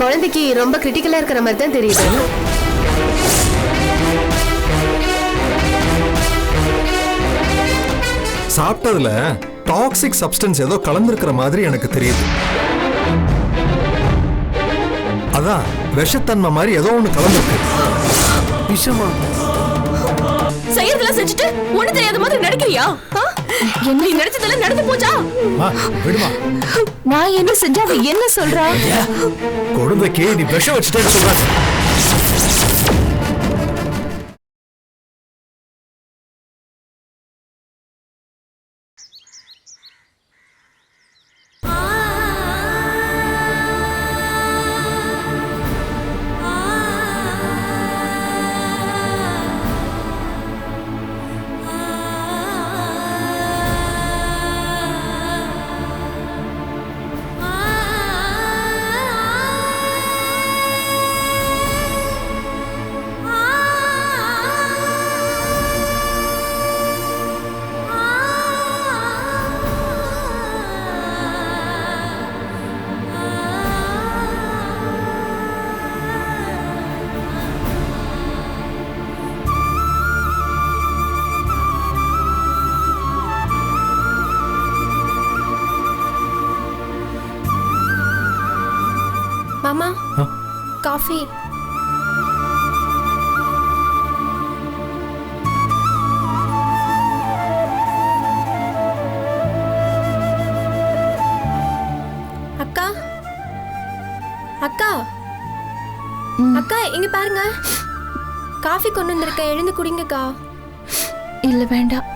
குழந்தைக்கு ரொம்ப கிரிட்டிக்கலா இருக்கிற மாதிரி தான் தெரியுது. சாப்பிட்டதுல டாக்ஸிக் சப்ஸ்டன்ஸ் ஏதோ கலந்துருக்கிற மாதிரி எனக்கு தெரியுது. அதான் விஷத்தன்மை மாதிரி ஏதோ ஒண்ணு கலந்துருக்கு. விஷமா? செய்யறதெல்லாம் செஞ்சுட்டு ஒண்ணு தெரியாத மாதிரி நடிக்கிறியா? என்ன நடிச்சதெல்லாம் நடந்து போச்சா? விடுமா. நான் என்ன செஞ்சா அவ என்ன சொல்றா? குழந்தைக்கு நீ விஷம் வச்சுட்டேன்னு சொல்ற. மாமா, காஃபி. அக்கா, அக்கா, அக்கா இங்க பாருங்க, காஃபி கொண்டு வந்திருக்கேன், எழுந்து குடிங்கக்கா. இல்ல வேண்டாம்.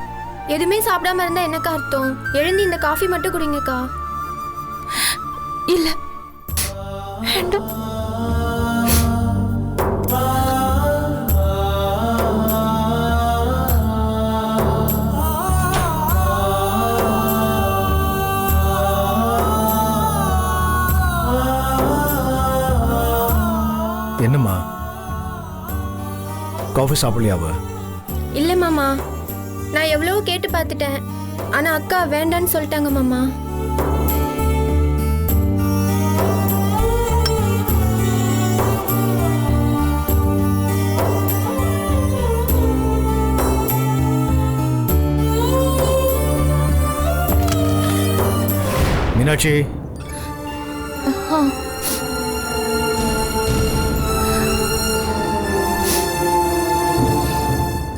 எதுவுமே சாப்பிடாம இருந்தா என்னக்கா அர்த்தம்? எழுந்து இந்த காஃபி மட்டும் குடிங்கக்கா. இல்ல வேண்டாம். என்னம்மா, காஃபி சாப்பிடலையாவ? இல்ல மாமா, நான் எவ்வளவோ கேட்டு பார்த்துட்டேன், ஆனா அக்கா வேண்டான்னு சொல்லிட்டாங்க மாமா. மீனாட்சி,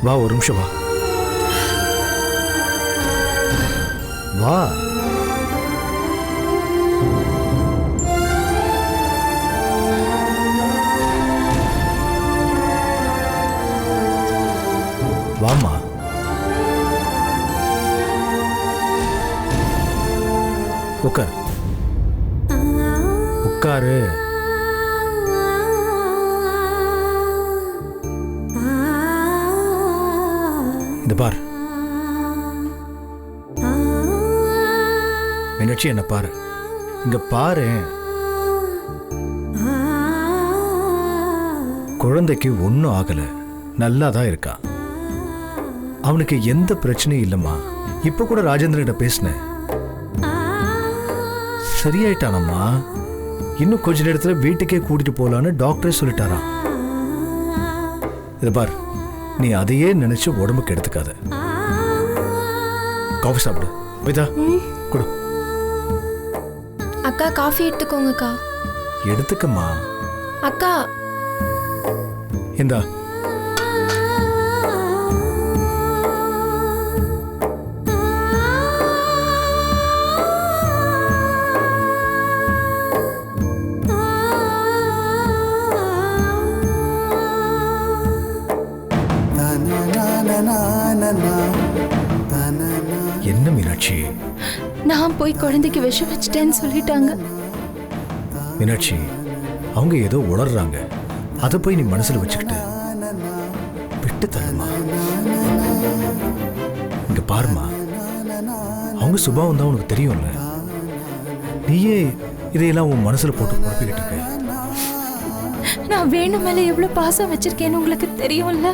வா, ஒரு நிமிஷம் வா. வா. வாமா. உட்கார், உட்காரு. இந்த பார் மீனாட்சி, என்ன பாரு, இங்க பாரு. குழந்தைக்கு ஒன்னும் ஆகல, நல்லாதான் இருக்கா. அவனுக்கு எந்த பிரச்சனையும் இல்லம்மா. இப்ப கூட ராஜேந்திரன் பேசினேன், சரியாயிட்டானம்மா. இன்னும் கொஞ்ச நேரத்துல வீட்டுக்கே கூட்டிட்டு போலான்னு டாக்டரே சொல்லிட்டாராம். இது பார், நீ அதையே நினைச்சு உடம்புக்கு எடுத்துக்காத. காஃபி சாப்பிடு. வைதா, கொடு. அக்கா காஃபி எடுத்துக்கோங்கக்கா. எடுத்துக்கம்மா. அக்கா, இந்தா. என்ன மீனாட்சி? நான் போய் குழந்தைக்கு விஷம் வச்சிட்டேன்னு சொல்லிட்டாங்க. மீனாட்சி, அவங்க ஏதோ உளறாங்க, அதை போய் நீ மனசுல வச்சுக்கிட்டு விட்டு தரமா. இங்க பாருமா, அவங்க சுபாவம் தான் உனக்கு தெரியும்ல. நீயே இதையெல்லாம் உன் மனசுல போட்டு குழப்பிக்கிட்டு இருக்க. நான் வேணு மேல எவ்வளவு பாசம் வச்சிருக்கேன்னு உங்களுக்கு தெரியும்ல.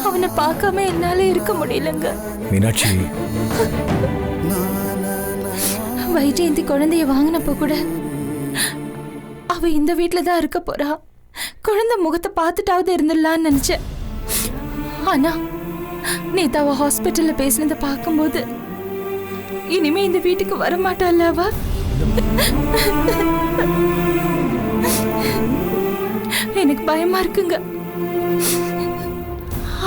அவனை பார்க்காம என்னால இருக்க முடியலங்க. மீனாட்சி, வைஜெயந்தி குழந்தைய வாங்கினப்போ கூட அவ இந்த வீட்டில் தான் இருக்க போறா, குழந்தை முகத்தை பார்த்துட்டாவது இருந்துடலான்னு நினைச்சேன். ஆனா நேத்து அவ ஹாஸ்பிட்டல்ல பேசினதை பார்க்கும்போது இனிமே இந்த வீட்டுக்கு வரமாட்டாள் அவ. எனக்கு பயமா இருக்குங்க.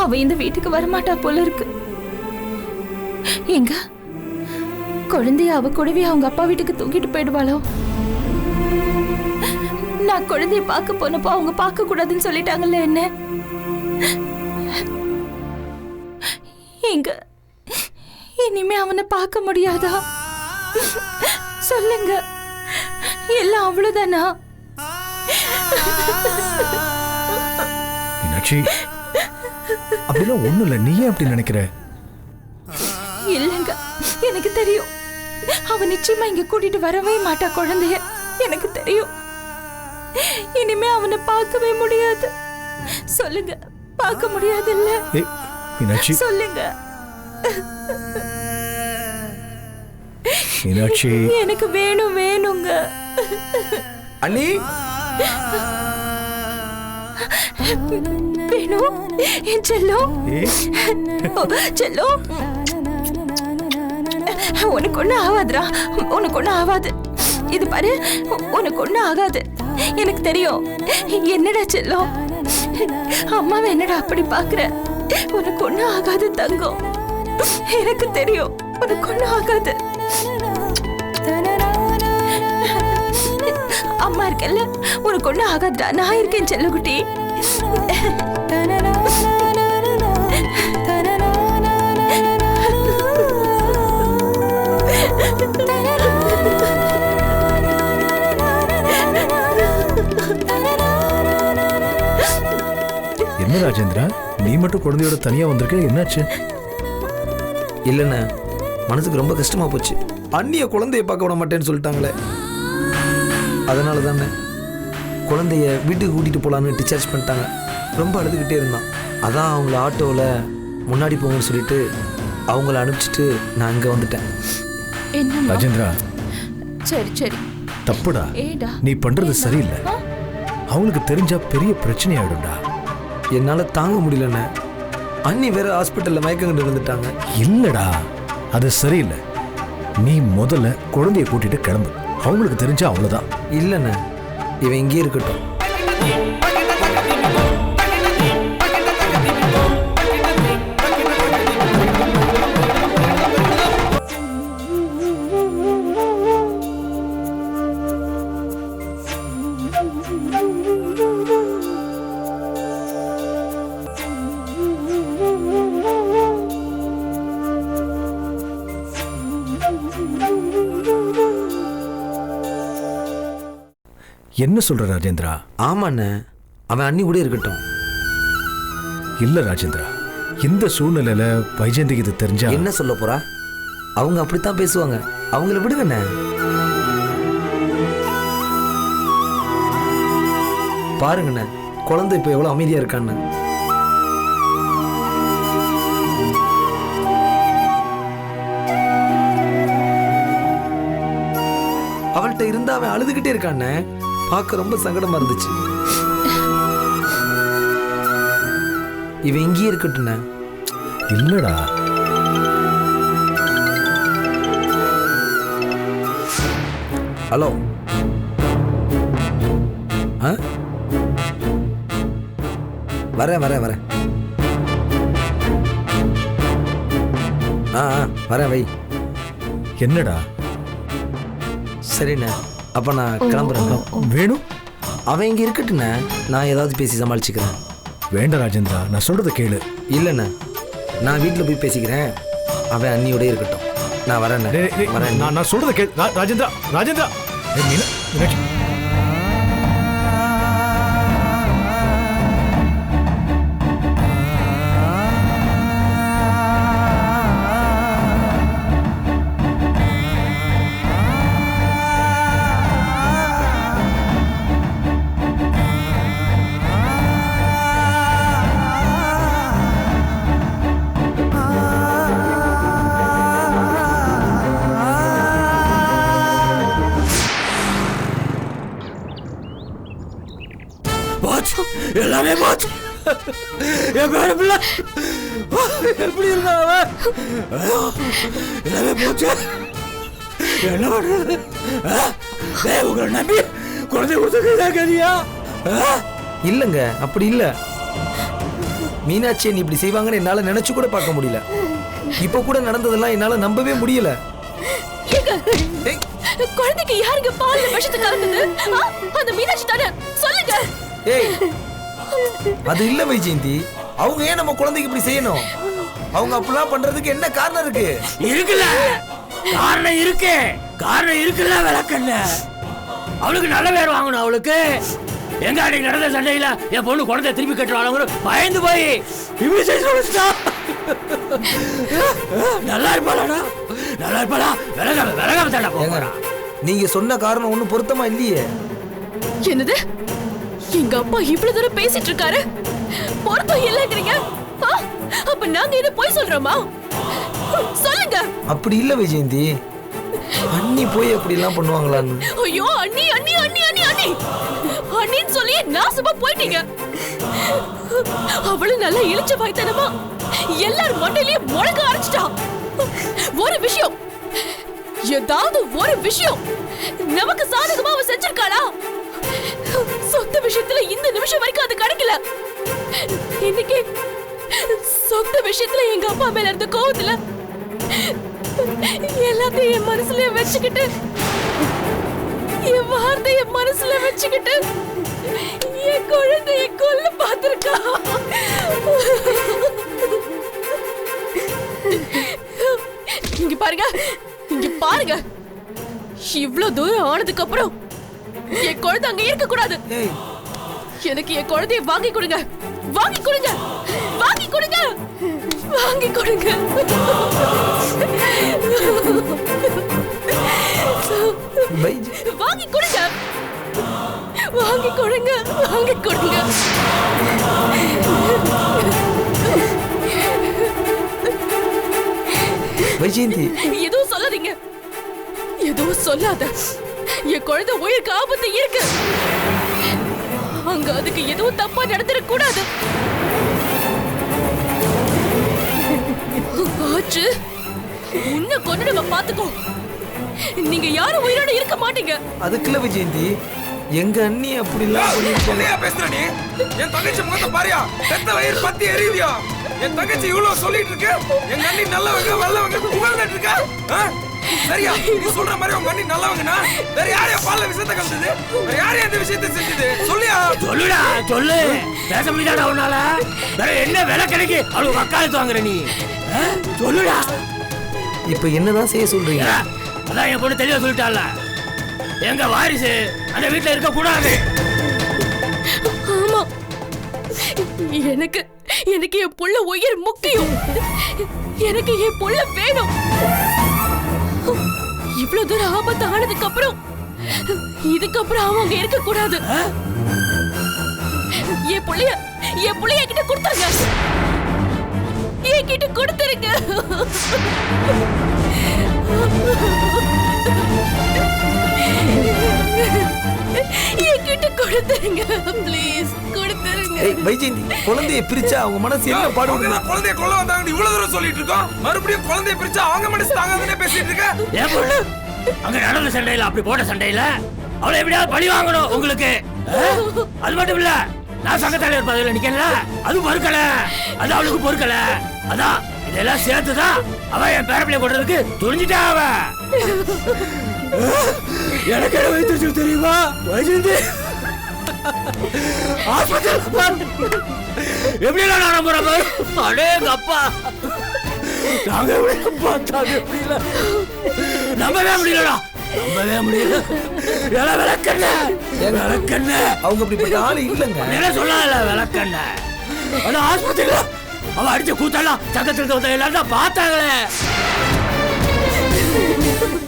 அவ இந்த வீட்டுக்கு வரமாட்டா போல இருக்கு. எங்க குழந்தைய அவ கூடவே அவங்க அப்பா வீட்டுக்கு தூக்கிட்டு போயிடுவாளோ? நான் குழந்தைய பார்க்க போனப்போ அவங்க பார்க்க கூடாதுன்னு சொல்லிட்டாங்கல்ல என்ன? எங்க இனிமே அவனை பார்க்க முடியாதா? சொல்லுங்க, எல்லாம் அவ்வளவுதானா? மீனாட்சி, அப்படிலாம் ஒண்ணும் இல்ல. நீ ஏன் அப்படி நினைக்கிற? இல்லங்க, எனக்கு தெரியும். அவ நிச்சயமா இங்க கூட்டிட்டு வரவே மாட்டா குழந்தைய. எனக்கு தெரியும். இனிமே அவனை பார்க்கவே முடியாது. சொல்லுங்க, பார்க்க முடியாது இல்ல? மீனாட்சி, சொல்லுங்க. மீனாட்சி, எனக்கு வேணும், வேணுங்க. அண்ணி, வேணும் என் செல்லம். செல்லம், உனக்கு ஒண்ணு ஆகாதுடா. உனக்கு ஒண்ணு ஆகாது. இது பாரு, உனக்கு ஒண்ணு ஆகாது. எனக்கு தெரியும். என்னடா செல்லம், அம்மாவை என்னடா அப்படி பாக்குற? உனக்கு ஒண்ணு ஆகாது தங்கம். எனக்கு தெரியும் உனக்கு ஒண்ணு ஆகாது. அம்மா இருக்கல்ல, உனக்கு ஒண்ணு ஆகாதுடா. நான் இருக்கேன் செல்லக்குட்டி. என்ன ராஜேந்திரா, நீ மட்டும் குழந்தையோட தனியா வந்திருக்க? என்னாச்சு? இல்லைண்ணே, மனசுக்கு ரொம்ப கஷ்டமா போச்சு. அண்ணிய குழந்தைய பார்க்க விட மாட்டேன்னு சொல்லிட்டாங்களே. அதனால தானே குழந்தைய வீட்டுக்கு கூட்டிட்டு போலான்னு டிஸ்சார்ஜ் பண்ணிட்டாங்க. ரொம்ப அழுதுகிட்டே இருந்தான். அதான் அவங்கள ஆட்டோவில் முன்னாடி போங்கன்னு சொல்லிட்டு அவங்கள அனுப்பிச்சிட்டு நான் இங்கே வந்துட்டேன். என்ன ராஜேந்திரா, சரி சரி, தப்புடா. ஏடா நீ பண்றது சரியில்லை. அவங்களுக்கு தெரிஞ்சா பெரிய பிரச்சனை ஆயிடும்டா. என்னால் தாங்க முடியலண்ணே. அண்ணி வேற ஹாஸ்பிட்டலில் மயக்கங்கிட்டு இருந்துட்டாங்க. இல்லடா, அது சரியில்லை. நீ முதல்ல குழந்தைய கூட்டிட்டு கிளம்பு. அவங்களுக்கு தெரிஞ்சா அவ்வளவுதான். இல்லைண்ணே, இவன் இங்கேயே இருக்கட்டும். என்ன சொல்ற ராஜேந்திரா? ஆமாண்ணே, அவன் அண்ணி கூட இருக்கட்டும். இல்ல ராஜேந்திரா, இந்த சூழ்நிலையில வைஜெயந்திக்கு இது தெரிஞ்சா என்ன சொல்ல போறா? அவங்க அப்படித்தான் பேசுவாங்க. அவங்கள விடுங்கண்ணே. பாருங்கண்ணே, குழந்தை இப்ப எவ்வளவு அமைதியா இருக்கான்னு. அவள்கிட்ட இருந்தா அவன் அழுதுகிட்டே இருக்கானே. பார்க்க ரொம்ப சங்கடமா இருந்துச்சு. இவன் இங்கேயே இருக்கட்டும்ண்ணே. இல்லடா. ஹலோ, வரேன் வரேன் வரேன். வரேன் வை. என்னடா? சரிண்ணே, அப்ப நான் கிளம்புறேன். வேணும், அவன் இங்க இருக்கட்டுண்ணே, நான் ஏதாவது பேசி சமாளிச்சுக்கிறேன். வேண்டாம் ராஜேந்திரா, நான் சொல்றத கேளு. இல்லைண்ணே, நான் வீட்டில் போய் பேசிக்கிறேன். அவன் அண்ணியோடய இருக்கட்டும். நான் வரேன் வரேன். நான் சொல்றத கேளு. ராஜேந்திரா, ராஜேந்திரா, மீனாட்சி, போச்சு, எல்லாமே போச்சு. என் பேர பிள்ளை எப்படி இருந்தா அவன்? எல்லாமே போச்சு. என்ன பண்றது? உங்களை நம்பி குழந்தை கொடுத்தா இல்லைங்க, அப்படி இல்லை. மீனாட்சி நீ இப்படி செய்வாங்கன்னு என்னால நினைச்சு கூட பார்க்க முடியல. இப்ப கூட நடந்ததெல்லாம் என்னால நம்பவே முடியல. குழந்தைக்கு யாருங்க பால்ல விஷத்தை கலந்தது? அந்த மீனாட்சி தானே, சொல்லுங்க. ஏய், அது இல்ல வைஜெயந்தி. அவங்க ஏன் நம்ம குழந்தைக்கு இப்படி செய்யணும்? அவங்க அப்படிலாம் பண்றதுக்கு என்ன காரணம் இருக்கு? இருக்குல்ல காரணம் இருக்கு, காரணம் இருக்குல்ல விளக்கண்ண. அவளுக்கு நல்ல பேர் வாங்கணும். அவளுக்கு எங்க அன்னைக்கு நடந்த சண்டையில என் பொண்ணு குழந்தை திருப்பி கட்டுவாங்க பயந்து போய் இப்படி செய்ய நல்லா இருப்பாளா? நல்லா இருப்பாளா? விலகாம விலகாம தாண்டா போகிறான். நீங்க சொன்ன காரணம் ஒண்ணும் பொருத்தமா இல்லையே. என்னது? எங்க அப்பா இவ்வளவு தூரம் பேசிட்டு இருக்காரு, பொருத்தம் இல்லைங்கிறீங்க? அப்ப நாங்க என்ன போய் சொல்றோமா? சொல்லுங்க. அப்படி இல்ல வைஜெயந்தி, அண்ணி போய் அப்படி எல்லாம் பண்ணுவாங்களான்னு. ஐயோ, அண்ணி அண்ணி அண்ணி அண்ணி அண்ணி அண்ணின்னு சொல்லி நாசமா போயிட்டீங்க. அவளு நல்லா இழிச்ச வாய்த்தனமா எல்லாரும் மண்டையிலயும் முழங்க ஆரம்பிச்சிட்டா. ஒரு விஷயம், ஏதாவது ஒரு விஷயம் நமக்கு சாதகமா அவ செஞ்சிருக்காளா? சொந்த விஷயத்துல இந்த நிமிஷம் வரைக்கும் அது கிடைக்கல. இன்னைக்கு சொந்த விஷயத்துல எங்க அப்பா மேல இருந்த கோவத்துல எல்லாத்தையும் என் மனசுல வச்சுக்கிட்டு, என் வார்த்தைய மனசுல வச்சுக்கிட்டு என் குழந்தைய கொல்ல பார்த்திருக்கா. இங்க பாருங்க, இங்க பாருங்க. இவ்வளவு தூரம் ஆனதுக்கு அப்புறம் என் குழந்தை அங்க இருக்க கூடாது. எனக்கு என் குழந்தைய வாங்கி கொடுங்க, வாங்கி கொடுங்க, வாங்கி கொடுங்க, வாங்கி கொடுங்க. வாங்கி கொடுங்க, வாங்கி கொடுங்க, வாங்கி கொடுங்க. வைஜெயந்தி, எதுவும் சொல்லாதீங்க, எதுவும் சொல்லாத. என் குழந்தை உயிருக்கு ஆபத்து இருக்கு. அங்க அதுக்கு எதுவும் தப்பா நடந்துட கூடாது. ஆச்சு, உன்னை கொண்டு நம்ம பாத்துக்கோ. நீங்க யாரும் உயிரோட இருக்க மாட்டீங்க. அதுக்குள்ள வைஜெயந்தி, எங்க அண்ணி அப்படி எல்லாம் பேசுற நீ? என் தங்கச்சி முகத்தை பாரியா, செத்த வயிறு பத்தி எரியுதியா? என் தங்கச்சி இவ்வளவு சொல்லிட்டு இருக்கு, எங்க அண்ணி நல்லவங்க வல்லவங்க புகழ்ந்துட்டு இருக்கா? சரியா? நீ சொல்ற மாதிரி உங்க அண்ணி நல்லவங்கனா வேற யாரையா பால்ல விஷயத்தை கலந்தது? வேற யாரையா இந்த விஷயத்தை செஞ்சது? சொல்லியா? சொல்லுடா, சொல்லு. பேச முடியாதா உன்னால? வேற என்ன விலை கிடைக்கு அவளுக்கு வக்காலத்து வாங்குற நீ? சொல்லுடா. இப்ப என்னதான் செய்ய சொல்றீங்க? அதான் என் பொண்ணு தெளிவா சொல்லிட்டால, எங்க வாரிசு அந்த வீட்டுல இருக்க கூடாது. ஆமா, எனக்கு எனக்கு என் புள்ள உயிர் முக்கியம். எனக்கு என் புள்ள வேணும். இவ்வளவு தூரம் ஆபத்து ஆனதுக்கு அப்புறம் இதுக்கப்புறம் அவங்க இருக்க கூடாது. என் புள்ளைய கிட்ட கொடுத்துருங்க, என்கிட்ட கொடுத்துருங்க. என்கிட்ட கொடுத்துருங்க, ப்ளீஸ் கொடுத்துருங்க. வைஜெயந்தி, குழந்தைய பிரிச்சா அவங்க மனசு என்ன பாடுவாங்க? குழந்தைய கொல்ல வந்தாங்க இவ்வளவு தூரம் சொல்லிட்டு இருக்கோம், மறுபடியும் குழந்தைய பிரிச்சா அவங்க மனசு தாங்காதுன்னு பேசிட்டு இருக்க. ஏன் பொண்ணு அங்க நடந்த சண்டையில, அப்படி போட்ட சண்டையில அவளை எப்படியாவது பழி வாங்கணும் உங்களுக்கு. அது மட்டும் இல்ல, நான் சங்கத்தலைவர் பதவியில நிக்கல, அது பொறுக்கல, அது அவளுக்கு பொறுக்கல. அதான் இதெல்லாம் சேர்த்துதான் அவ என் பேரப்பிள்ளைய கொண்டதுக்கு துணிஞ்சிட்டா. அவ எனக்கு என்ன வைத்து தெரியுமா வைஜெயந்தி? எப்படி நான் நம்புறேன்? அடே அப்பா, நாங்க பார்த்தாங்க எப்படில நம்பவே முடியலடா, நம்பவே முடியல. விளக்கண்ண விளக்கண்ண அவங்க அப்படிப்பட்ட ஆளு இல்லைங்க. என்ன சொல்லல விளக்கண்ண. அது ஆஸ்பத்திரியில அவ அடிச்ச கூத்தெல்லாம் சக்கத்துல வந்த எல்லாரும் பார்த்தாங்களே,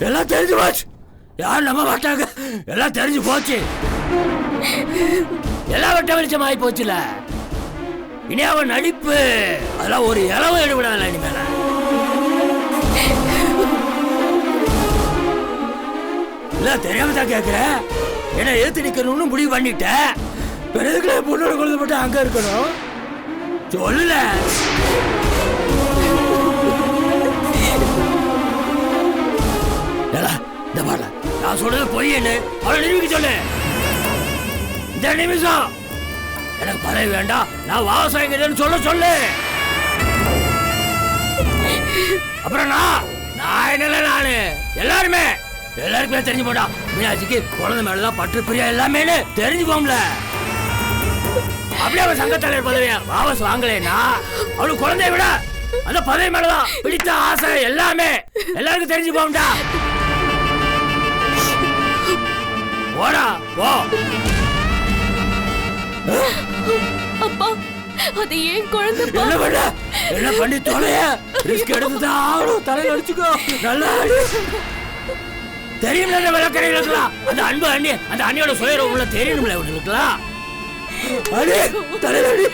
எல்லாம் தெரிஞ்சு போச்சு. யாரும் நம்ப மாட்டாங்க, எல்லாம் தெரிஞ்சு போச்சு. எல்லாம் வெட்ட வெளிச்சம் ஆகி போச்சுல. இனி அவன் நடிப்பு அதெல்லாம் ஒரு இளவு எடுவிடாத. இனிமேல இல்ல தெரியாம தான் கேக்குற. என்ன ஏத்து நிக்கணும்னு முடிவு பண்ணிட்ட. வேற எதுக்குல பொண்ணோட குழந்தை மட்டும் அங்க இருக்கணும் சொல்லல. இந்த பாடல நான் சொல்றது பொய் என்ன அவளை நிரூபிக்க சொல்லு. இந்த நிமிஷம் எனக்கு பதவி வேண்டாம், நான் வாசம் சொல்ல சொல்லு. அப்புறம் நான் என்னல நானு எல்லாருக்குமே தெரிஞ்சு போட்டா மீனாட்சிக்கு குழந்தை மேலதான் பற்று பிரியா எல்லாமே தெரிஞ்சு போம்ல. அப்படியே அவன் சங்க தலைவர் பதவியா வாபஸ் வாங்கலைன்னா அவளுக்கு குழந்தைய விட அந்த பதவி மேலதான் பிடித்த ஆசை எல்லாமே எல்லாருக்கும் தெரிஞ்சு போம்டா. போடா போ. அப்பா அது ஏன் குழந்தை? என்ன பண்ண என்ன பண்ணி தொலைய ரிஸ்க் எடுத்துதான் ஆகணும். தலையில அடிச்சுக்கோ நல்லா தெரியும்ல விளக்கறையில் இருக்கலாம். அந்த அன்பு அண்ணி அந்த அண்ணியோட சுயரம் உள்ள தெரியணும்ல இவங்களுக்குலாம். அடி தலையில அடி.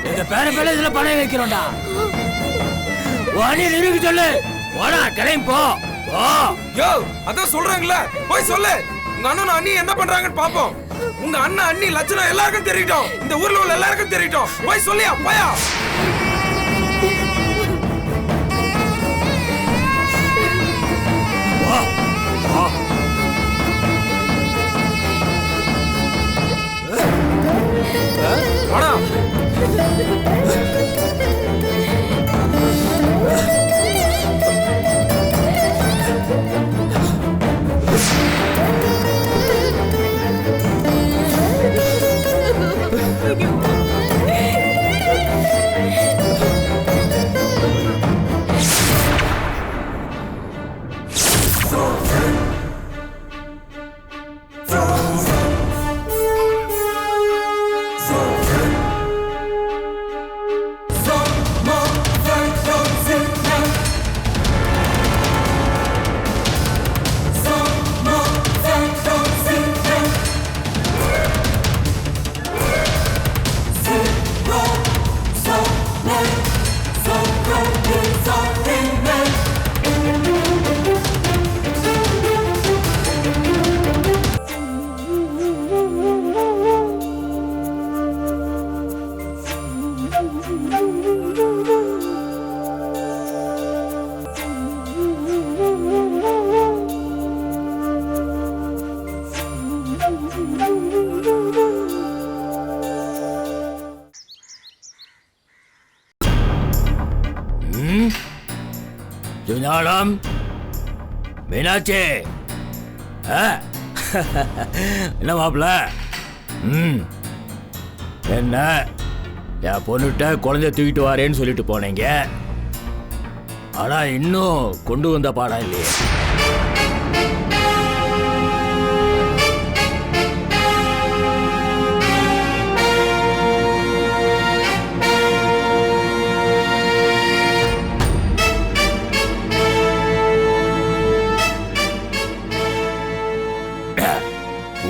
எங்க பேர இதுல பணம் வைக்கிறோம்டா. அண்ணி நிரூபிக்க சொல்லு. போடா கிளம்பி போ. யோ அதான் சொல்றாங்கல்ல போய் சொல்லு. உங்க அண்ணன் அண்ணி என்ன பண்றாங்கன்னு பாப்போம். உங்க அண்ணன் அண்ணி லட்சணம் எல்லாருக்கும் தெரியட்டும், இந்த ஊர்ல உள்ள எல்லாருக்கும் தெரியட்டும். போய் சொல்லியா போயா. சுஞானம் மீனாட்சி என்ன மாப்பிள்ள? என்ன என் பொண்ணுகிட்ட குழந்தைய தூக்கிட்டு வரேன்னு சொல்லிட்டு போனீங்க, ஆனா இன்னும் கொண்டு வந்த பாடம் இல்லையே.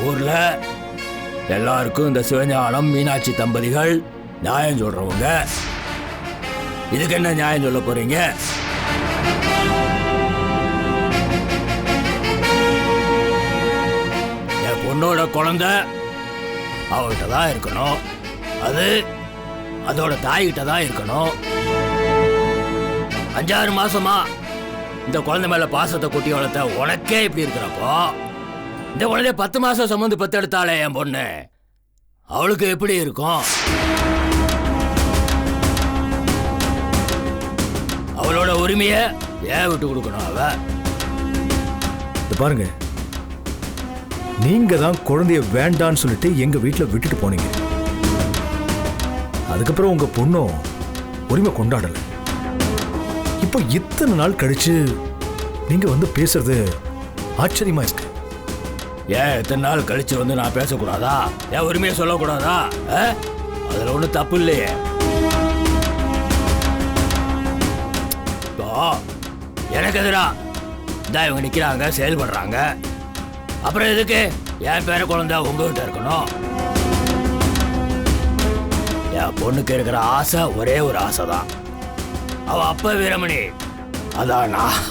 ஊர்ல எல்லாருக்கும் இந்த சிவஞானம் மீனாட்சி தம்பதிகள் நியாயம் சொல்றவங்க. இதுக்கு என்ன நியாயம் சொல்ல போறீங்க? என் பொண்ணோட குழந்தை அவகிட்ட தான் இருக்கணும், அது அதோட தாய்கிட்ட தான் இருக்கணும். 5-6 மாசமா இந்த குழந்தை மேல பாசத்தை கொட்டி வளர்த்த உனக்கே இப்படி இருக்கிறப்போ இந்த குழந்தைய 10 மாசம் சுமந்து பெத்தெடுத்தாலே என் பொண்ணு, அவளுக்கு எப்படி இருக்கும்? அவளோட உரிமைய ஏன் விட்டு கொடுக்கணும்? அவ பாருங்க, நீங்க தான் குழந்தைய வேண்டான்னு சொல்லிட்டு எங்க வீட்டுல விட்டுட்டு போனீங்க. அதுக்கப்புறம் உங்க பொண்ணும் உரிமை கொண்டாடல. இப்போ இத்தனை நாள் கழிச்சு நீங்க வந்து பேசுறது ஆச்சரியமா இருக்கு. ஏன் இத்தனை நாள் கழிச்சு வந்து நான் பேசக்கூடாதா? ஏன் உரிமையை சொல்லக்கூடாதா? அதுல ஒன்றும் தப்பு இல்லையே. எனக்கு எதிரா இந்த இவங்க நிக்கிறாங்க, செயல்படுறாங்க. அப்புறம் எதுக்கு என் பேர குழந்தை உங்ககிட்ட இருக்கணும்? என் பொண்ணுக்கு இருக்கிற ஆசை ஒரே ஒரு ஆசை தான். அவ அப்ப வீரமணி, அதான் நான்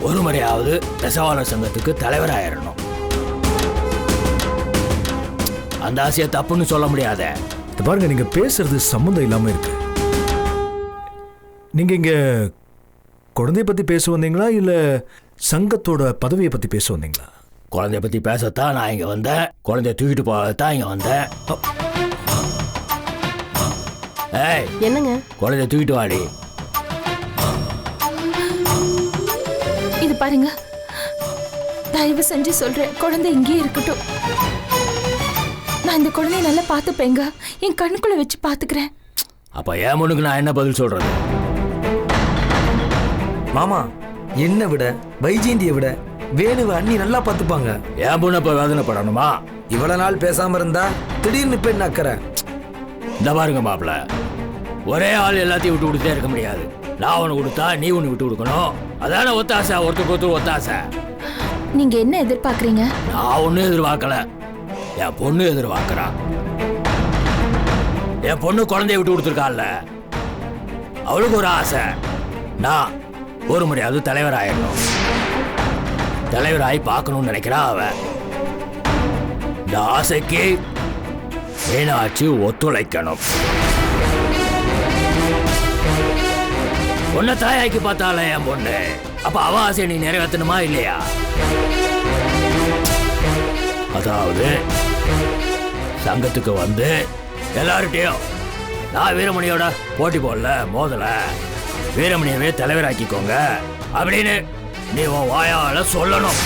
ஒரு முறையாவது நெசவாளர் சங்கத்துக்கு தலைவராயிரணும். அந்த ஆசையை தப்புன்னு சொல்ல முடியாத. இது பாருங்க, நீங்க பேசுறது சம்மந்தம் இல்லாம இருக்கு. நீங்க இங்க குழந்தைய பத்தி பேச வந்தீங்களா இல்ல சங்கத்தோட பதவியை பத்தி பேச வந்தீங்களா? குழந்தைய பத்தி பேசத்தான் நான் இங்க வந்தேன். குழந்தைய தூக்கிட்டு போகத்தான் இங்க வந்தேன். ஏய், என்னங்க? குழந்தைய தூக்கிட்டு வாடி. இது பாருங்க, தயவு செஞ்சு சொல்றேன், குழந்தை இங்கே இருக்கட்டும். நான் இந்த குழந்தைய நல்லா பார்த்துப்பேங்க. என் கண்ணுக்குள்ள வச்சு பார்த்துக்கிறேன். அப்ப என் பொண்ணுக்கு நான் என்ன பதில் சொல்றது? மாமா, என்னை விட வைஜெயந்தியை விட வேணுவை அண்ணி நல்லா பார்த்துப்பாங்க. என் பொண்ணு இப்ப வேதனைப்படணுமா? இவ்வளவு நாள் பேசாம இருந்தா திடீர்னு இப்ப என்ன அக்கறை? இந்த பாருங்க மாப்பிள்ள, ஒரே ஆள் எல்லாத்தையும் விட்டு கொடுத்தே இருக்க முடியாது. நான் ஒன்று கொடுத்தா நீ ஒன்று விட்டு கொடுக்கணும். அதான ஒத்தாசை, ஒருத்தருக்கு ஒருத்தர் ஒத்தாசை. நீங்க என்ன எதிர்பார்க்கறீங்க? நான் ஒன்றும் எதிர்பார்க்கல, என் பொண்ணு எதிர்பார்க்கறான். என் பொண்ணு குழந்தைய விட்டு கொடுத்துருக்காள்ல, அவளுக்கு ஒரு ஆசை, நான் ஒரு முறையாவது தலைவர் ஆயிடணும். தலைவராகி பார்க்கணும்னு நினைக்கிறா அவ. இந்த ஆசைக்கு மீனாட்சி ஒத்துழைக்கணும். பொண்ணை தாயாக்கி பார்த்தால என் பொண்ணு, அப்ப அவ ஆசையை நீ நிறைவேற்றணுமா இல்லையா? அதாவது சங்கத்துக்கு வந்து எல்லார்கிட்டையும் நான் வீரமணியோட போட்டி போடல, மோதல, வீரமணியவே தலைவராக்கிக்கோங்க அப்படின்னு நீ உன் வாயால சொல்லணும்.